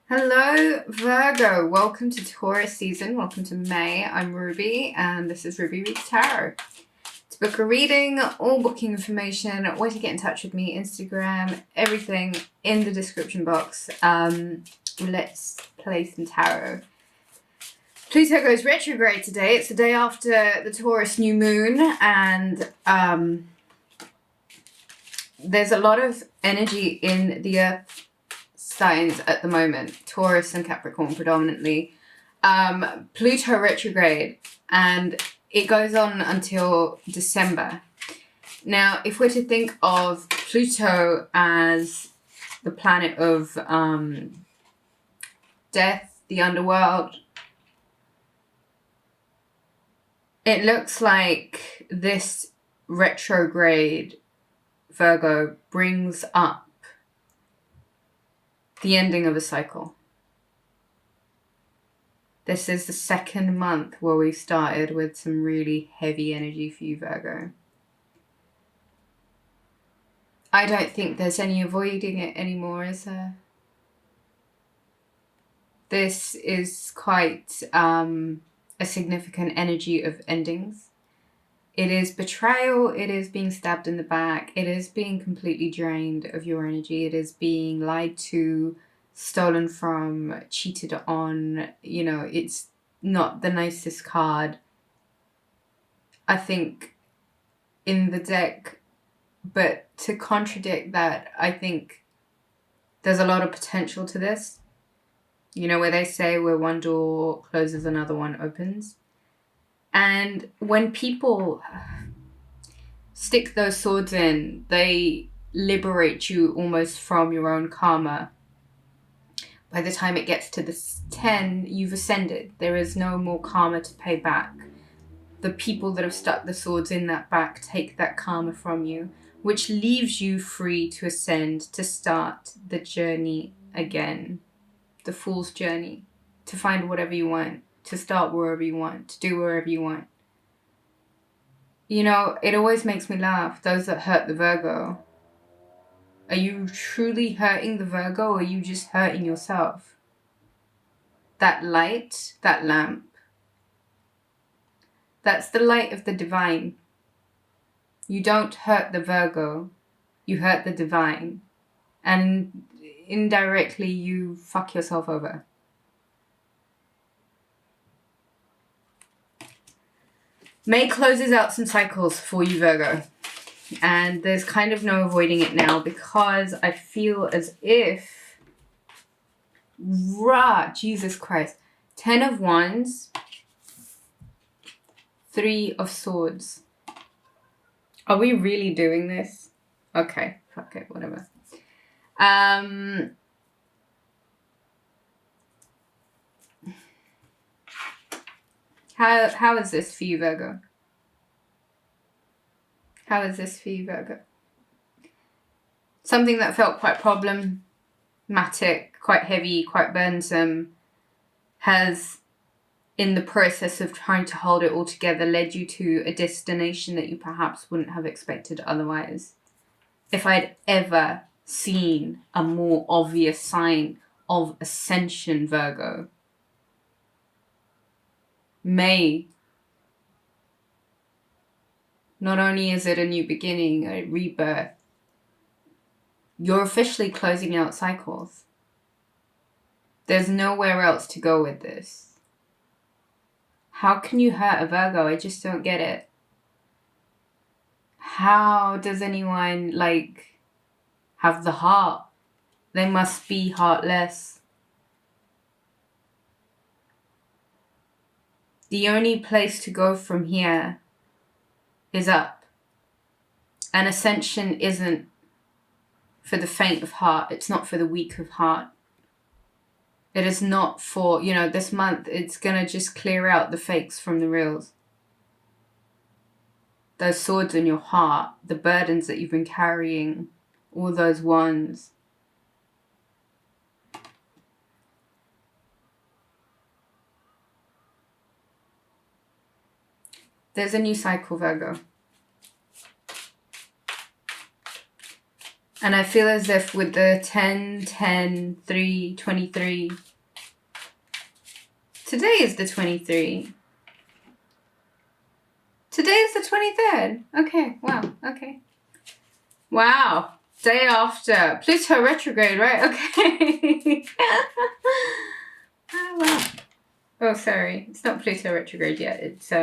Hello, Virgo. Welcome to Taurus season. Welcome to May. I'm Ruby, and this is Ruby Reads Tarot. To book a reading or booking information, where to get in touch with me, Instagram, everything in the description box. Let's play some tarot. Pluto goes retrograde today. It's the day after the Taurus new moon, and there's a lot of energy in the earth signs at the moment, Taurus and Capricorn predominantly. Pluto retrograde, and it goes on until December. Now, if we're to think of Pluto as the planet of death, the underworld, it looks like this retrograde, Virgo, brings up the ending of a cycle. This is the second month where we started with some really heavy energy for you, Virgo. I don't think there's any avoiding it anymore, is there? This is quite a significant energy of endings. It is betrayal, it is being stabbed in the back, it is being completely drained of your energy, it is being lied to, stolen from, cheated on. You know, it's not the nicest card, I think, in the deck. But to contradict that, I think there's a lot of potential to this. You know, where they say where one door closes, another one opens. And when people stick those swords in, they liberate you almost from your own karma. By the time it gets to the 10, you've ascended. There is no more karma to pay back. The people that have stuck the swords in that back take that karma from you, which leaves you free to ascend, to start the journey again. The fool's journey. To find whatever you want. To start wherever you want, to do wherever you want. You know, it always makes me laugh, those that hurt the Virgo. Are you truly hurting the Virgo, or are you just hurting yourself? That light, that lamp, that's the light of the divine. You don't hurt the Virgo, you hurt the divine. And indirectly, you fuck yourself over. May closes out some cycles for you, Virgo. And there's kind of no avoiding it now, because I feel as if... Jesus Christ. 10 of Wands. 3 of Swords. Are we really doing this? Okay, fuck it, whatever. How is this for you, Virgo? How is this for you, Virgo? Something that felt quite problematic, quite heavy, quite burdensome, has, in the process of trying to hold it all together, led you to a destination that you perhaps wouldn't have expected otherwise. If I'd ever seen a more obvious sign of Ascension, Virgo. May. Not only is it a new beginning, a rebirth, you're officially closing out cycles. There's nowhere else to go with this. How can you hurt a Virgo? I just don't get it. How does anyone, have the heart? They must be heartless. The only place to go from here is up. And Ascension isn't for the faint of heart. It's not for the weak of heart. It is not for, this month, it's going to just clear out the fakes from the reals. Those swords in your heart, the burdens that you've been carrying, all those wands. There's a new cycle, Virgo. And I feel as if with the 10, 10, 3, 23, today is the 23. Today is the 23rd. Okay, wow, okay. Wow, day after. Pluto retrograde, right? Okay. Oh, wow. Oh, sorry. It's not Pluto retrograde yet. It's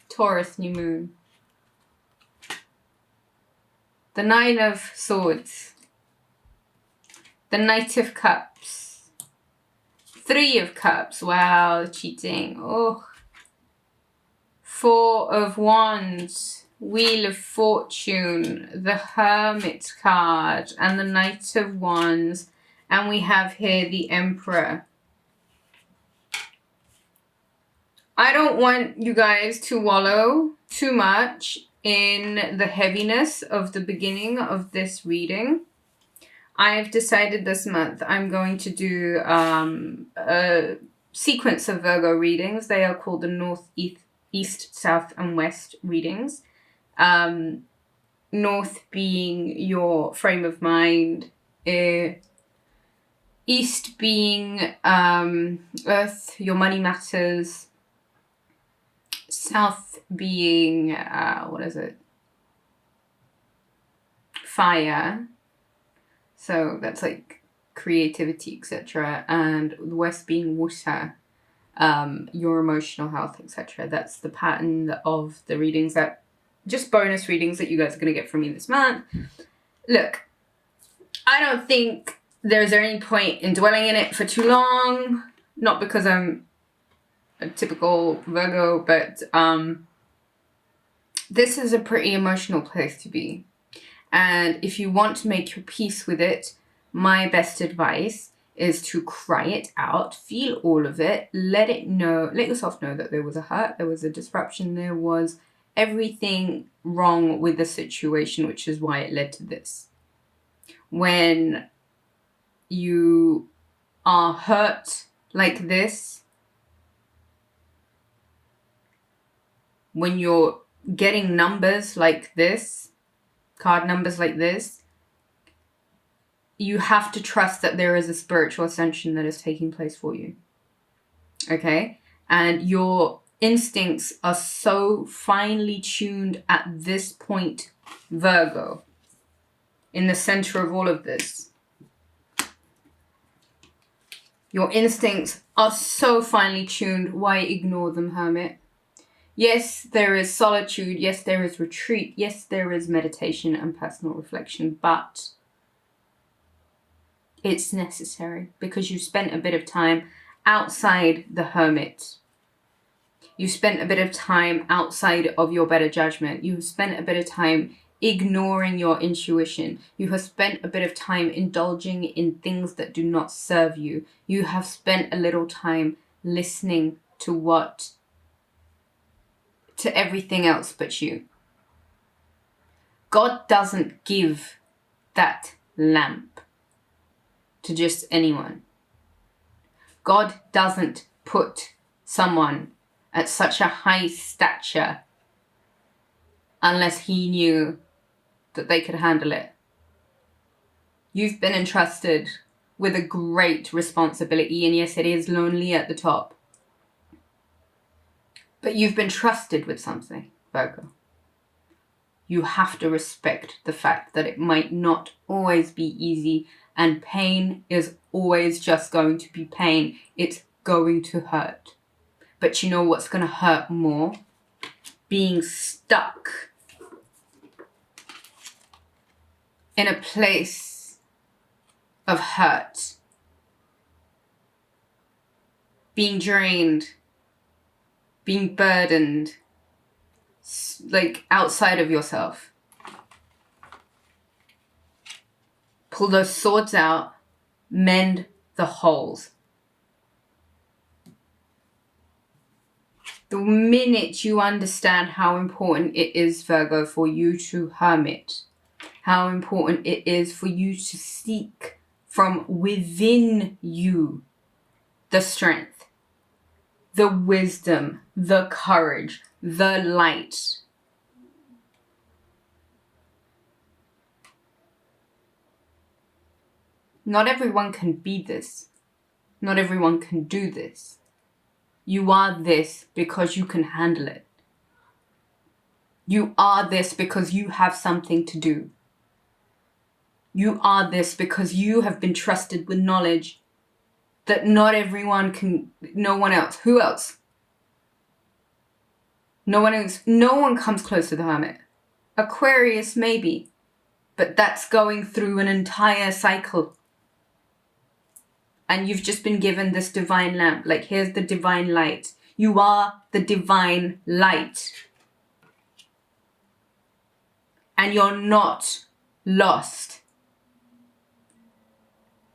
Taurus new moon. The 9 of Swords. The Knight of Cups. 3 of Cups. Wow, cheating. Oh. 4 of Wands. Wheel of Fortune. The Hermit card. And the Knight of Wands. And we have here the Emperor. I don't want you guys to wallow too much in the heaviness of the beginning of this reading. I've decided this month I'm going to do a sequence of Virgo readings. They are called the North, East, South, and West readings. North being your frame of mind, East being Earth, your money matters, South being, what is it? Fire. So that's like creativity, etc. And the West being water, your emotional health, etc. That's the pattern of the readings, that just bonus readings that you guys are going to get from me this month. Look, I don't think there's any point in dwelling in it for too long. Not because I'm a typical Virgo, but this is a pretty emotional place to be. And if you want to make your peace with it, my best advice is to cry it out, feel all of it, let yourself know that there was a hurt, there was a disruption, there was everything wrong with the situation, which is why it led to this. When you are hurt like this, when you're getting numbers like this, card numbers like this, you have to trust that there is a spiritual ascension that is taking place for you. Okay? And your instincts are so finely tuned at this point, Virgo, in the center of all of this. Your instincts are so finely tuned. Why ignore them, Hermit? Yes, there is solitude. Yes, there is retreat. Yes, there is meditation and personal reflection, but it's necessary because you spent a bit of time outside the hermit. You spent a bit of time outside of your better judgment. You have spent a bit of time ignoring your intuition. You have spent a bit of time indulging in things that do not serve you. You have spent a little time listening to everything else but you. God doesn't give that lamp to just anyone. God doesn't put someone at such a high stature unless he knew that they could handle it. You've been entrusted with a great responsibility, and yes, it is lonely at the top. But you've been trusted with something, Virgo. You have to respect the fact that it might not always be easy, and pain is always just going to be pain. It's going to hurt. But you know what's going to hurt more? Being stuck in a place of hurt. Being drained. Being burdened, like outside of yourself. Pull those swords out, mend the holes. The minute you understand how important it is, Virgo, for you to hermit, how important it is for you to seek from within you the strength, the wisdom, the courage, the light. Not everyone can be this. Not everyone can do this. You are this because you can handle it. You are this because you have something to do. You are this because you have been trusted with knowledge that not everyone can, no one else. Who else? No one else. No one comes close to the Hermit. Aquarius maybe, but that's going through an entire cycle. And you've just been given this divine lamp. Like, here's the divine light. You are the divine light. And you're not lost.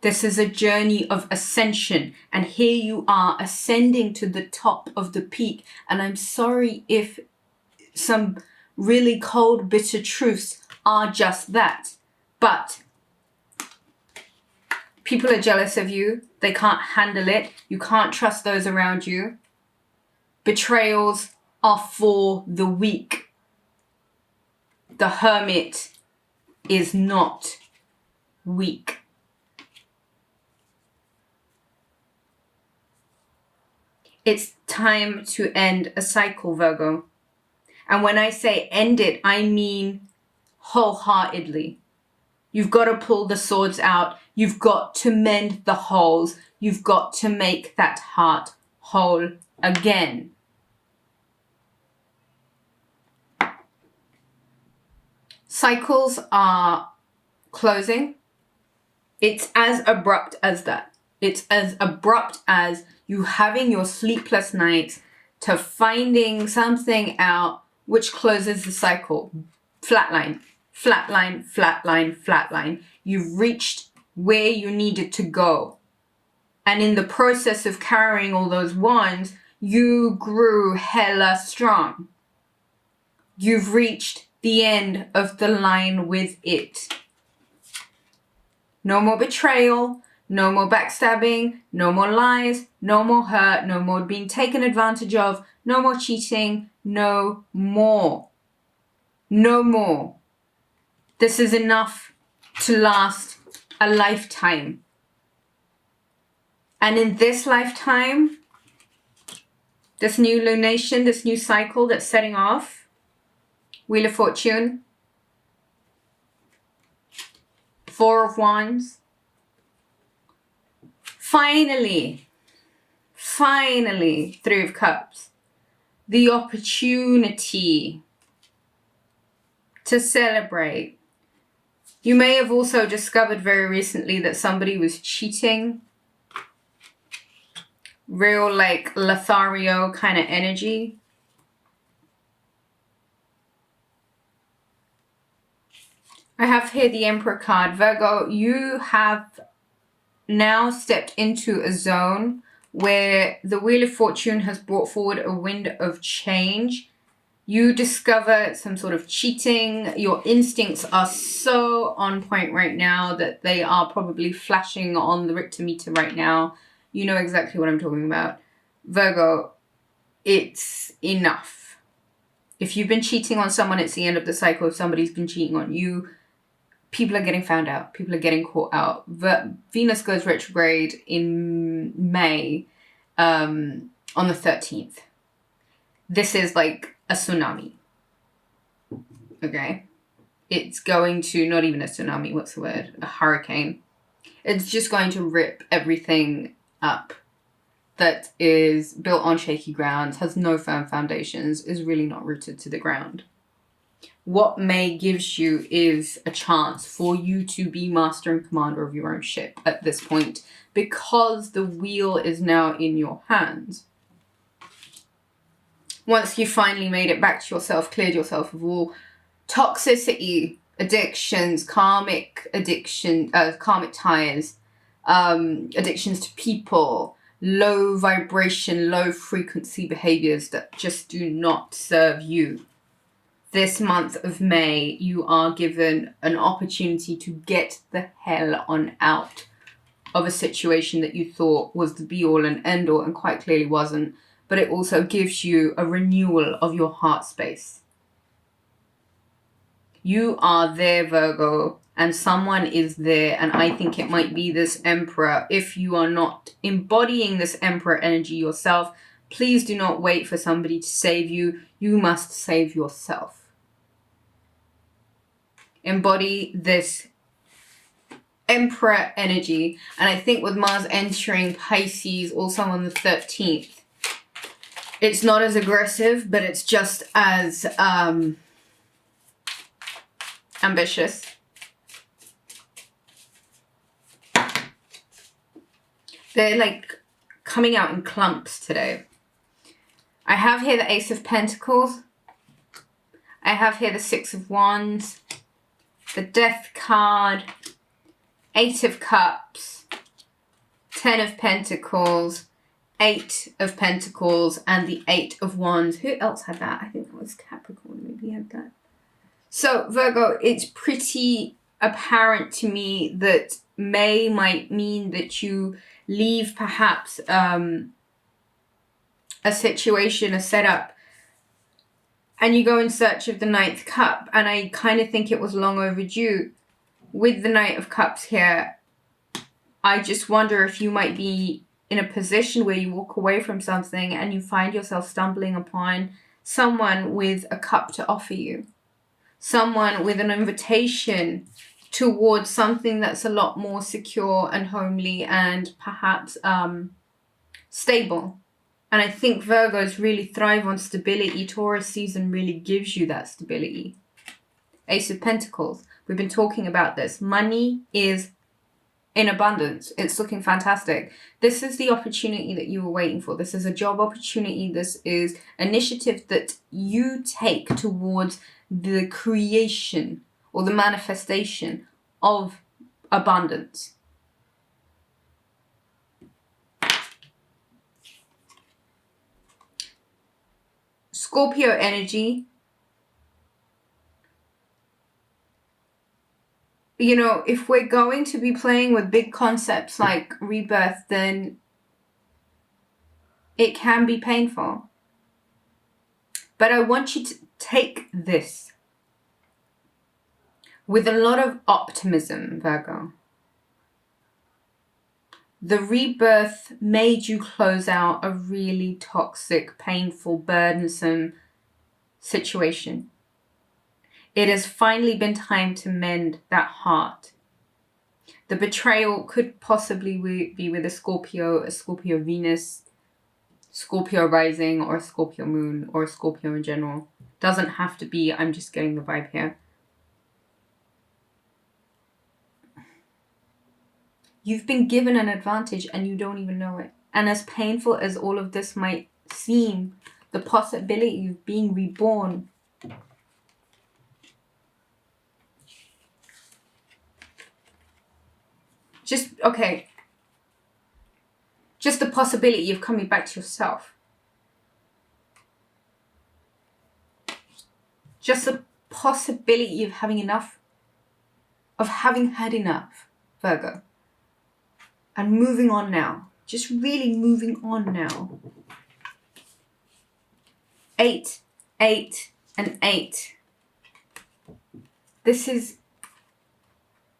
This is a journey of ascension. And here you are ascending to the top of the peak. And I'm sorry if some really cold, bitter truths are just that. But people are jealous of you. They can't handle it. You can't trust those around you. Betrayals are for the weak. The Hermit is not weak. It's time to end a cycle, Virgo. And when I say end it, I mean wholeheartedly. You've got to pull the swords out. You've got to mend the holes. You've got to make that heart whole again. Cycles are closing. It's as abrupt as that. It's as abrupt as you having your sleepless nights to finding something out which closes the cycle. Flatline, flatline, flatline, flatline. You've reached where you needed to go. And in the process of carrying all those wands, you grew hella strong. You've reached the end of the line with it. No more betrayal, no more backstabbing, no more lies, no more hurt, no more being taken advantage of, no more cheating, no more. No more. This is enough to last a lifetime. And in this lifetime, this new lunation, this new cycle that's setting off, Wheel of Fortune, Four of Wands, finally, Three of Cups, the opportunity to celebrate. You may have also discovered very recently that somebody was cheating. Real like Lothario kind of energy. I have here the Emperor card. Virgo, you have now stepped into a zone where the Wheel of Fortune has brought forward a wind of change. You discover some sort of cheating. Your instincts are so on point right now that they are probably flashing on the Richter meter right now. You know exactly what I'm talking about. Virgo, it's enough. If you've been cheating on someone, it's the end of the cycle. If somebody's been cheating on you, people are getting found out. People are getting caught out. Venus goes retrograde in May on the 13th. This is like a tsunami. Okay? It's going to, not even a tsunami, what's the word? A hurricane. It's just going to rip everything up that is built on shaky grounds, has no firm foundations, is really not rooted to the ground. What May gives you is a chance for you to be master and commander of your own ship at this point, because the wheel is now in your hands. Once you finally made it back to yourself, cleared yourself of all toxicity, addictions, karmic ties, addictions to people, low vibration, low frequency behaviors that just do not serve you. This month of May, you are given an opportunity to get the hell on out of a situation that you thought was the be-all and end-all and quite clearly wasn't. But it also gives you a renewal of your heart space. You are there, Virgo, and someone is there, and I think it might be this Emperor. If you are not embodying this Emperor energy yourself, please do not wait for somebody to save you. You must save yourself. Embody this Emperor energy. And I think with Mars entering Pisces also on the 13th, it's not as aggressive, but it's just as ambitious. They're like coming out in clumps today. I have here the Ace of Pentacles. I have here the Six of Wands, the Death card, Eight of Cups, 10 of Pentacles, 8 of Pentacles, and the 8 of Wands. Who else had that? I think that was Capricorn. Maybe had that. So, Virgo, it's pretty apparent to me that May might mean that you leave perhaps a situation, a setup, and you go in search of the Ninth Cup. And I kind of think it was long overdue. With the Knight of Cups here, I just wonder if you might be in a position where you walk away from something and you find yourself stumbling upon someone with a cup to offer you. Someone with an invitation towards something that's a lot more secure and homely and perhaps stable. And I think Virgos really thrive on stability. Taurus season really gives you that stability. Ace of Pentacles. We've been talking about this. Money is in abundance. It's looking fantastic. This is the opportunity that you were waiting for. This is a job opportunity. This is initiative that you take towards the creation or the manifestation of abundance. Scorpio energy. You know, if we're going to be playing with big concepts like rebirth, then it can be painful. But I want you to take this with a lot of optimism, Virgo. The rebirth made you close out a really toxic, painful, burdensome situation. It has finally been time to mend that heart. The betrayal could possibly be with a Scorpio Venus, Scorpio rising, or a Scorpio moon, or a Scorpio in general. Doesn't have to be, I'm just getting the vibe here. You've been given an advantage and you don't even know it. And as painful as all of this might seem, the possibility of being reborn, just the possibility of coming back to yourself. Just the possibility of having enough, of having had enough, Virgo. And moving on now. Just really moving on now. 8, 8, and 8. This is,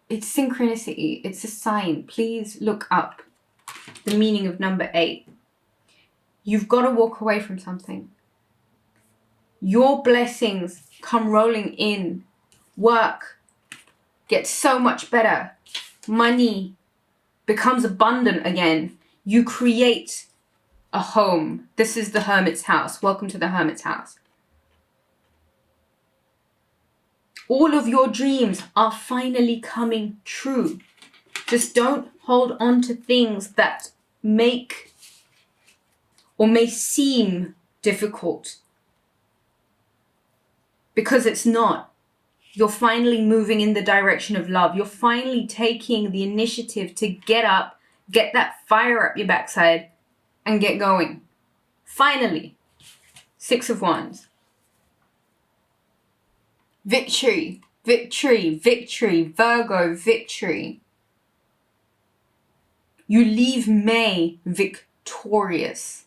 it's synchronicity. It's a sign. Please look up the meaning of number 8. You've got to walk away from something. Your blessings come rolling in. Work gets so much better. Money becomes abundant again. You create a home. This is the Hermit's house. Welcome to the Hermit's house. All of your dreams are finally coming true. Just don't hold on to things that make or may seem difficult. Because it's not. You're finally moving in the direction of love. You're finally taking the initiative to get up, get that fire up your backside, and get going. Finally. 6 of Wands. Victory, victory, victory. Virgo, victory. You leave May victorious.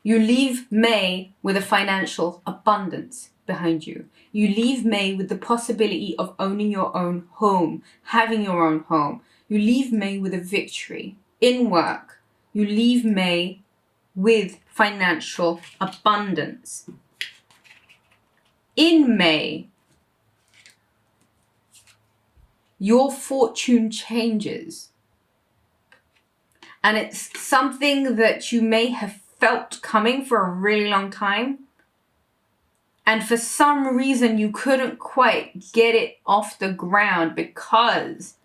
You leave May with a financial abundance. behind you. You leave May with the possibility of owning your own home, having your own home. You leave May with a victory in work. You leave May with financial abundance. In May, your fortune changes. And it's something that you may have felt coming for a really long time. And for some reason, you couldn't quite get it off the ground because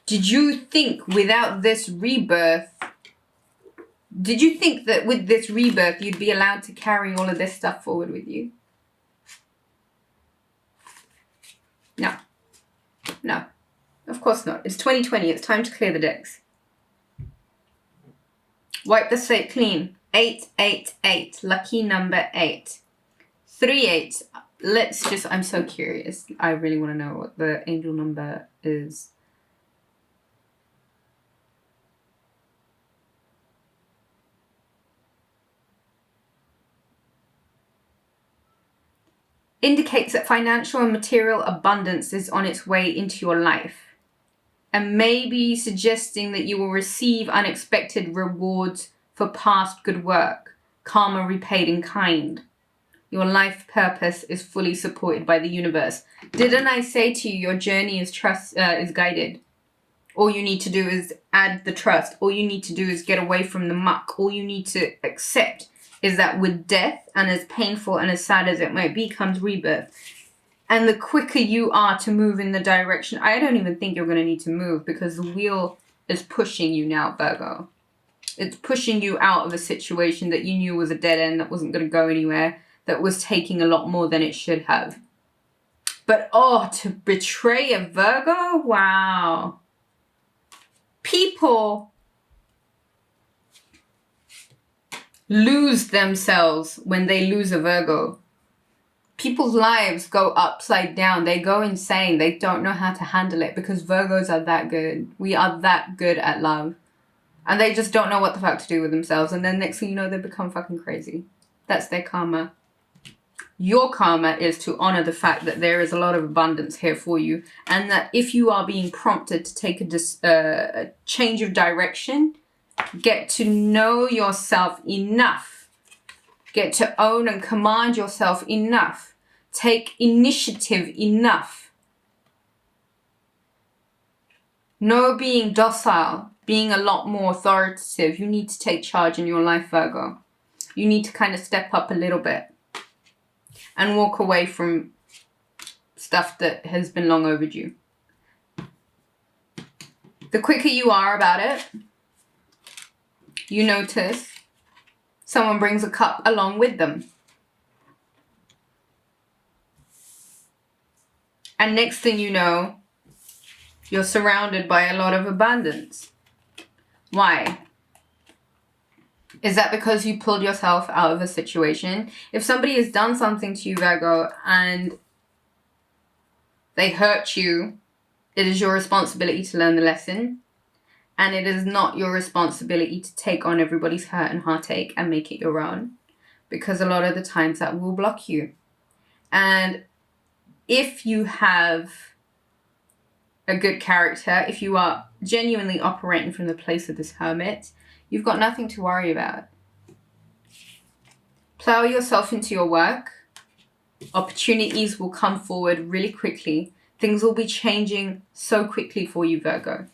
did you think without this rebirth, did you think that with this rebirth, you'd be allowed to carry all of this stuff forward with you? No. No. Of course not. It's 2020. It's time to clear the decks. Wipe the slate clean. 888. Lucky number 8. 3 8. Let's just... I'm so curious. I really want to know what the angel number is. Indicates that financial and material abundance is on its way into your life, and maybe suggesting that you will receive unexpected rewards for past good work, karma repaid in kind. Your life purpose is fully supported by the universe. Didn't I say to you, your journey is guided? All you need to do is add the trust. All you need to do is get away from the muck. All you need to accept is that with death, and as painful and as sad as it might be, comes rebirth. And the quicker you are to move in the direction, I don't even think you're going to need to move, because the wheel is pushing you now, Virgo. It's pushing you out of a situation that you knew was a dead end, that wasn't going to go anywhere, that was taking a lot more than it should have. But oh, to betray a Virgo? Wow. People lose themselves when they lose a Virgo. People's lives go upside down. They go insane. They don't know how to handle it because Virgos are that good. We are that good at love. And they just don't know what the fuck to do with themselves. And then next thing you know, they become fucking crazy. That's their karma. Your karma is to honor the fact that there is a lot of abundance here for you. And that if you are being prompted to take a change of direction, get to know yourself enough. Get to own and command yourself enough. Take initiative enough. No being docile, being a lot more authoritative. You need to take charge in your life, Virgo. You need to kind of step up a little bit and walk away from stuff that has been long overdue. The quicker you are about it, you notice someone brings a cup along with them. And next thing you know, you're surrounded by a lot of abundance. Why? Is that because you pulled yourself out of a situation? If somebody has done something to you, Virgo, and they hurt you, it is your responsibility to learn the lesson. And it is not your responsibility to take on everybody's hurt and heartache and make it your own. Because a lot of the times that will block you. And if you have a good character, if you are genuinely operating from the place of this hermit, you've got nothing to worry about. Plow yourself into your work. Opportunities will come forward really quickly. Things will be changing so quickly for you, Virgo.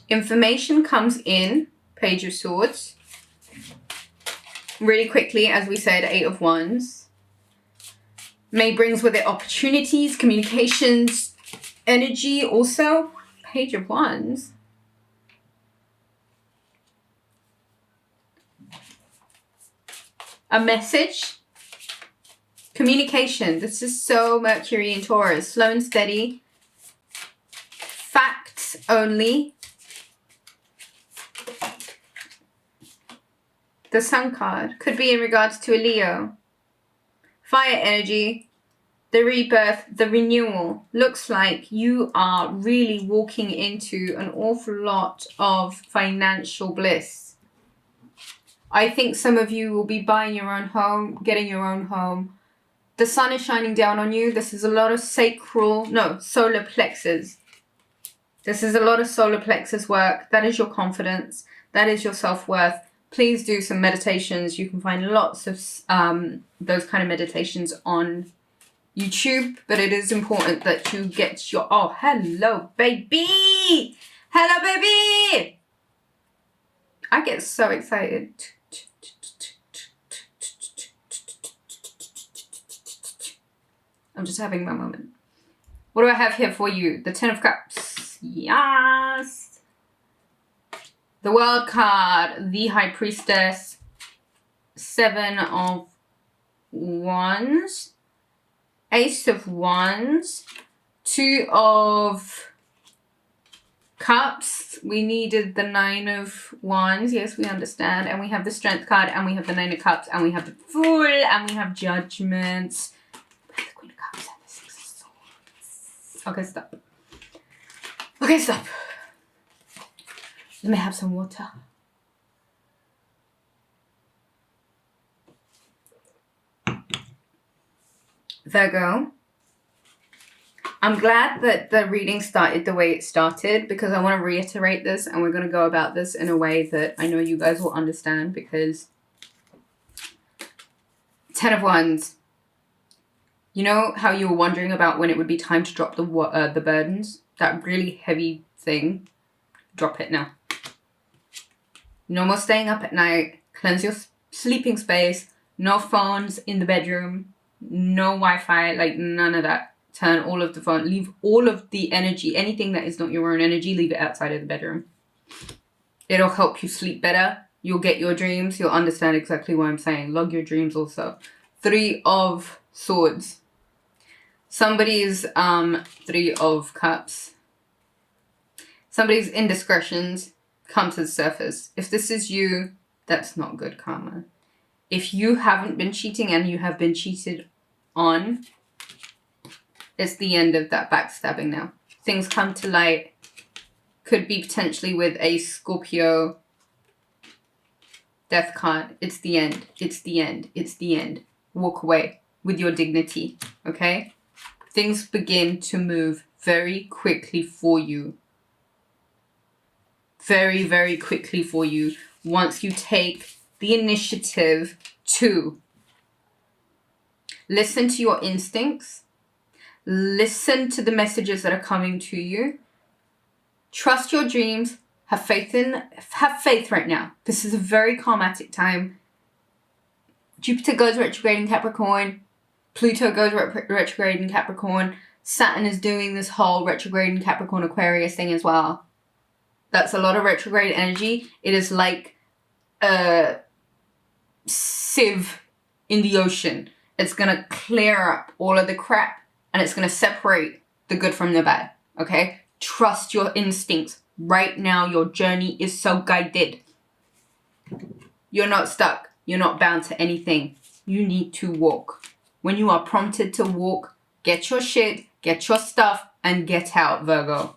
Information comes in, Page of Swords. Really quickly, as we said, 8 of Wands. May brings with it opportunities, communications, energy also. Page of Wands. A message. Communication. This is so Mercury and Taurus. Slow and steady. Facts only. The Sun card could be in regards to a Leo. Fire energy. the rebirth, the renewal, looks like you are really walking into an awful lot of financial bliss. I think some of you will be buying your own home, getting your own home. The sun is shining down on you. This is a lot of solar plexus. This is a lot of solar plexus work. That is your confidence. That is your self-worth. Please do some meditations. You can find lots of those kind of meditations on YouTube, but it is important that you get your... Oh, hello, baby! Hello, baby! I get so excited. I'm just having my moment. What do I have here for you? The Ten of Cups. Yes! The World card. The High Priestess. Seven of Wands. Ace of Wands. Two of Cups. We needed the Nine of Wands. Yes, we understand. And we have the Strength card. And we have the Nine of Cups. And we have the Fool. And we have Judgment. The Queen of Cups and the Six of Swords. Okay, stop. Okay, stop. Let me have some water. Virgo, I'm glad that the reading started the way it started, because I want to reiterate this, and we're going to go about this in a way that I know you guys will understand, because Ten of Wands, you know how you were wondering about when it would be time to drop the burdens? That really heavy thing, drop it now. No more staying up at night. Cleanse your sleeping space. No phones in the bedroom. No Wi-Fi, like none of that. Turn all of the phone. Leave all of the energy. Anything that is not your own energy, leave it outside of the bedroom. It'll help you sleep better. You'll get your dreams. You'll understand exactly what I'm saying. Log your dreams also. Three of Swords. Somebody's Three of Cups. Somebody's indiscretions come to the surface. If this is you, that's not good karma. If you haven't been cheating and you have been cheated on, it's the end of that backstabbing now. Things come to light. Could be potentially with a Scorpio death card. It's the end. It's the end. It's the end. Walk away with your dignity, okay? Things begin to move very quickly for you. Very, very quickly for you once you take the initiative to listen to your instincts, listen to the messages that are coming to you, trust your dreams, have faith right now. This is a very karmatic time. Jupiter goes retrograde in Capricorn, Pluto goes retrograde in Capricorn, Saturn is doing this whole retrograde in Capricorn Aquarius thing as well. That's a lot of retrograde energy. It is like a sieve in the ocean. It's going to clear up all of the crap, and it's going to separate the good from the bad, okay? Trust your instincts. Right now, your journey is so guided. You're not stuck. You're not bound to anything. You need to walk. When you are prompted to walk, get your shit, get your stuff, and get out, Virgo.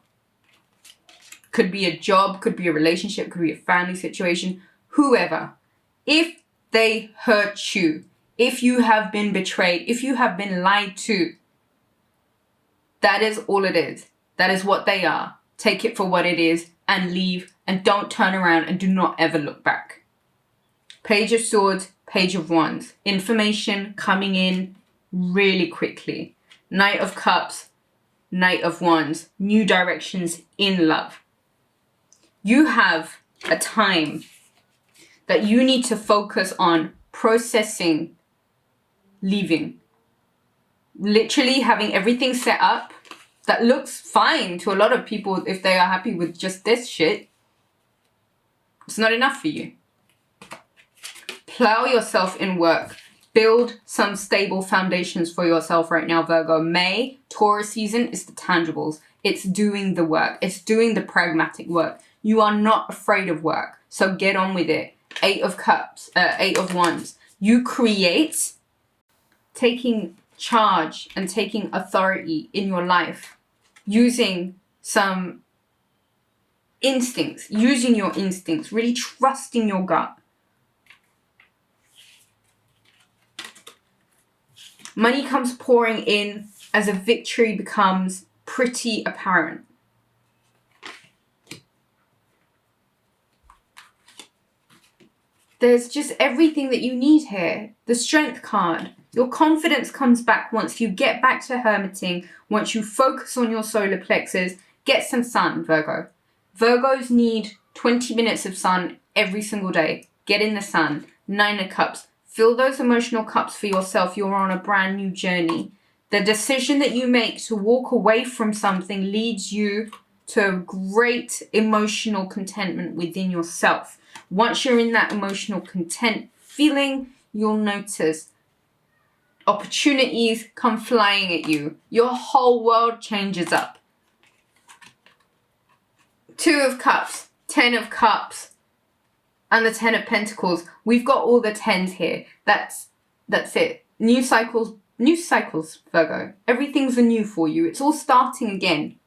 Could be a job, could be a relationship, could be a family situation, whoever. If they hurt you, if you have been betrayed, if you have been lied to, that is all it is. That is what they are. Take it for what it is and leave, and don't turn around and do not ever look back. Page of Swords, Page of Wands. Information coming in really quickly. Knight of Cups, Knight of Wands. New directions in love. You have a time that you need to focus on processing leaving. Literally having everything set up that looks fine to a lot of people if they are happy with just this shit. It's not enough for you. Plow yourself in work. Build some stable foundations for yourself right now, Virgo. May, Taurus season is the tangibles. It's doing the work. It's doing the pragmatic work. You are not afraid of work, so get on with it. Eight of Cups, Eight of Wands. You create, taking charge and taking authority in your life, using some instincts, using your instincts, really trusting your gut. Money comes pouring in as a victory becomes pretty apparent. There's just everything that you need here. The Strength card. Your confidence comes back once you get back to hermiting, once you focus on your solar plexus. Get some sun, Virgo. Virgos need 20 minutes of sun every single day. Get in the sun. 9 of Cups. Fill those emotional cups for yourself. You're on a brand new journey. The decision that you make to walk away from something leads you to great emotional contentment within yourself. Once you're in that emotional content feeling, you'll notice opportunities come flying at you. Your whole world changes up. 2 of Cups, 10 of Cups, and the 10 of Pentacles. We've got all the 10s here. That's it. New cycles, Virgo. Everything's anew for you. It's all starting again.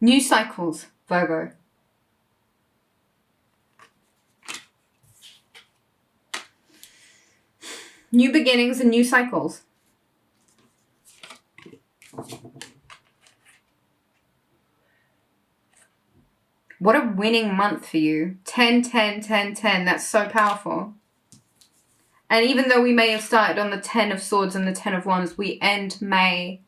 New cycles, Virgo. New beginnings and new cycles. What a winning month for you. 10, 10, 10, 10. That's so powerful. And even though we may have started on the 10 of Swords and the 10 of Wands, we end May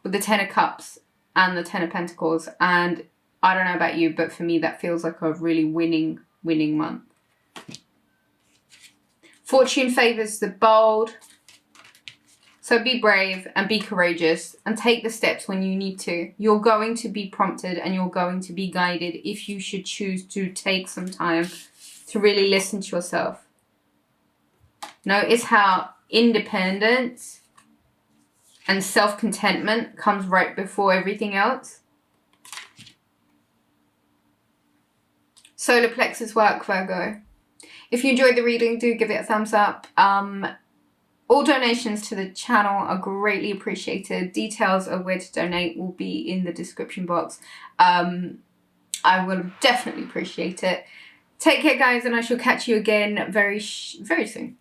with the 10 of Cups and the 10 of Pentacles. And I don't know about you, but for me that feels like a really winning month. Fortune favours the bold. So be brave and be courageous and take the steps when you need to. You're going to be prompted and you're going to be guided if you should choose to take some time to really listen to yourself. Notice how independence and self-contentment comes right before everything else. Solar Plexus work, Virgo. If you enjoyed the reading, do give it a thumbs up. All donations to the channel are greatly appreciated. Details of where to donate will be in the description box. I will definitely appreciate it. Take care, guys, and I shall catch you again very soon.